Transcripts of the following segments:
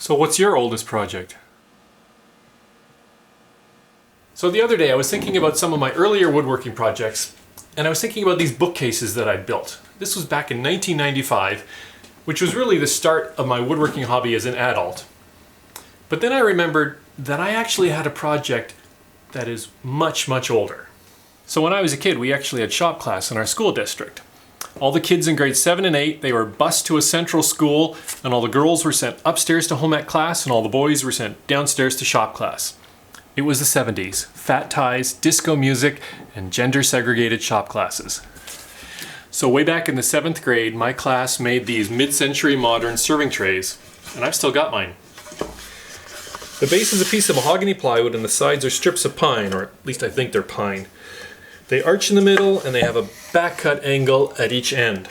So what's your oldest project? So the other day I was thinking about some of my earlier woodworking projects, and I was thinking about these bookcases that I'd built. This was back in 1995, which was really the start of my woodworking hobby as an adult. But then I remembered that I actually had a project that is much, much older. So when I was a kid, we actually had shop class in our school district. All the kids in grades 7 and 8, they were bused to a central school, and all the girls were sent upstairs to home ec class, and all the boys were sent downstairs to shop class. It was the 70s, fat ties, disco music, and gender-segregated shop classes. So way back in the 7th grade, my class made these mid-century modern serving trays, and I've still got mine. The base is a piece of mahogany plywood, and the sides are strips of pine, or at least I think they're pine. They arch in the middle, and they have a back cut angle at each end.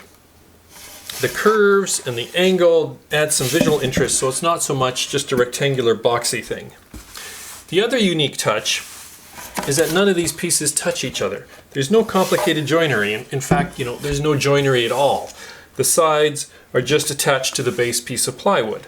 The curves and the angle add some visual interest, so it's not so much just a rectangular boxy thing. The other unique touch is that none of these pieces touch each other. There's no complicated joinery. In fact, there's no joinery at all. The sides are just attached to the base piece of plywood.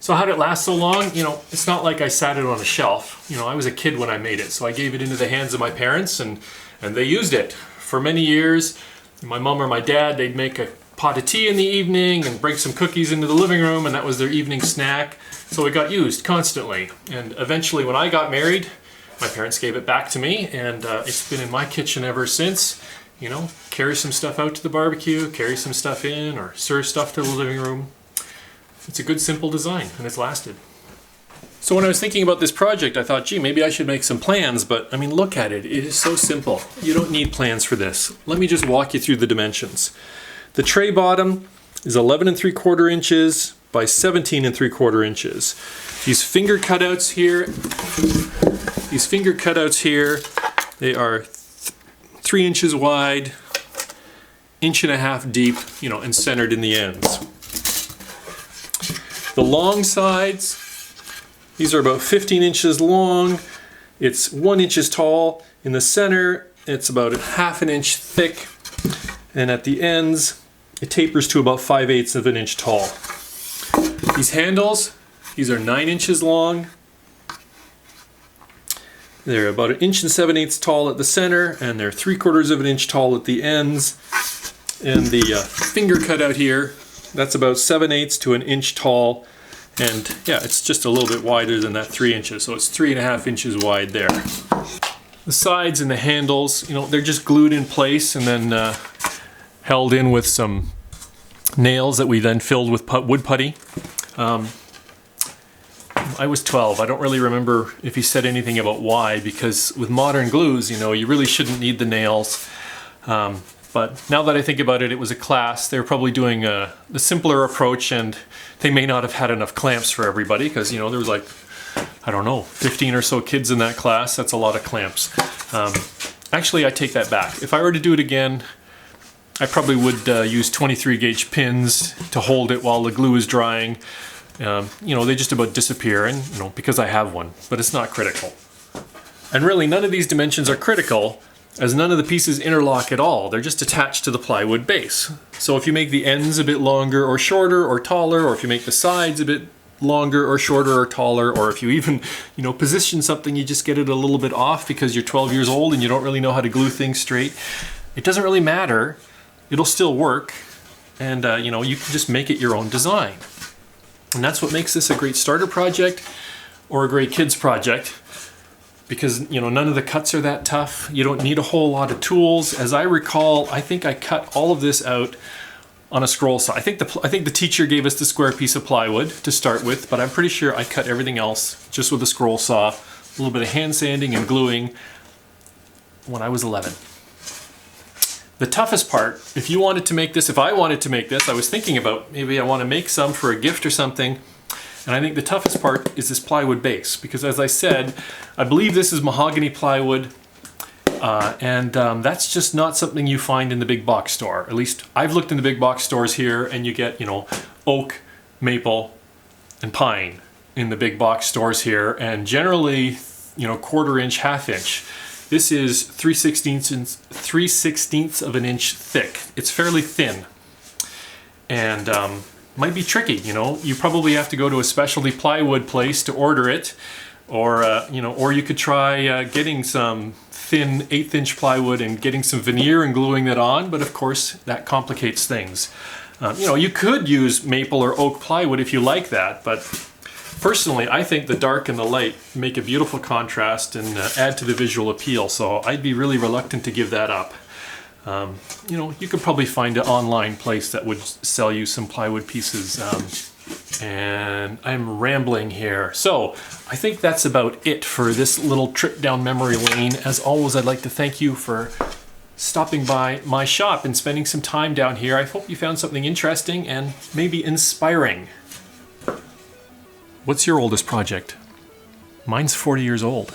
So how'd it last so long? It's not like I sat it on a shelf. I was a kid when I made it, so I gave it into the hands of my parents, and they used it for many years. My mom or my dad, they'd make a pot of tea in the evening and bring some cookies into the living room, and that was their evening snack. So it got used constantly. And eventually when I got married, my parents gave it back to me, and it's been in my kitchen ever since. Carry some stuff out to the barbecue, carry some stuff in, or serve stuff to the living room. It's a good, simple design, and it's lasted. So when I was thinking about this project, I thought, gee, maybe I should make some plans, but look at it. It is so simple. You don't need plans for this. Let me just walk you through the dimensions. The tray bottom is 11 3/4 inches by 17 3/4 inches. These finger cutouts here, they are 3 inches wide, 1.5 inches deep, and centered in the ends. The long sides, these are about 15 inches long. It's 1 inch tall. In the center, it's about 1/2 inch thick. And at the ends, it tapers to about 5/8 of an inch tall. These handles, these are 9 inches long. They're about 1 7/8 inches tall at the center, and they're 3/4 of an inch tall at the ends. And the finger cutout here, that's about 7/8 to an inch tall, and yeah, it's just a little bit wider than that 3 inches, so it's 3.5 inches wide there. The sides and the handles, they're just glued in place and then held in with some nails that we then filled with wood putty. I was 12. I don't really remember if he said anything about why, because with modern glues, you really shouldn't need the nails. But now that I think about it, it was a class. They were probably doing the simpler approach, and they may not have had enough clamps for everybody, because there was 15 or so kids in that class. That's a lot of clamps. Actually, I take that back. If I were to do it again, I probably would use 23 gauge pins to hold it while the glue is drying. They just about disappear, and because I have one, but it's not critical. And really, none of these dimensions are critical, as none of the pieces interlock at all. They're just attached to the plywood base. So if you make the ends a bit longer or shorter or taller, or if you make the sides a bit longer or shorter or taller, or if you even, position something, you just get it a little bit off because you're 12 years old and you don't really know how to glue things straight, it doesn't really matter. It'll still work, and you can just make it your own design. And that's what makes this a great starter project or a great kids project, because none of the cuts are that tough. You don't need a whole lot of tools. As I recall, I think I cut all of this out on a scroll saw. I think the teacher gave us the square piece of plywood to start with, but I'm pretty sure I cut everything else just with a scroll saw, a little bit of hand sanding and gluing, when I was 11. The toughest part, if I wanted to make this, I was thinking about maybe I want to make some for a gift or something, and I think the toughest part is this plywood base, because as I said, I believe this is mahogany plywood, and that's just not something you find in the big box store. At least I've looked in the big box stores here, and you get, oak, maple, and pine in the big box stores here, and generally, 1/4 inch, 1/2 inch. This is 3/16 of an inch thick. It's fairly thin. And might be tricky, you know. You probably have to go to a specialty plywood place to order it, or you know, or you could try getting some thin 1/8 inch plywood and getting some veneer and gluing that on, but of course that complicates things. You know, you could use maple or oak plywood if you like that, but personally I think the dark and the light make a beautiful contrast and add to the visual appeal, so I'd be really reluctant to give that up. You know, you could probably find an online place that would sell you some plywood pieces. And I'm rambling here. So I think that's about it for this little trip down memory lane. As always, I'd like to thank you for stopping by my shop and spending some time down here. I hope you found something interesting and maybe inspiring. What's your oldest project? Mine's 40 years old.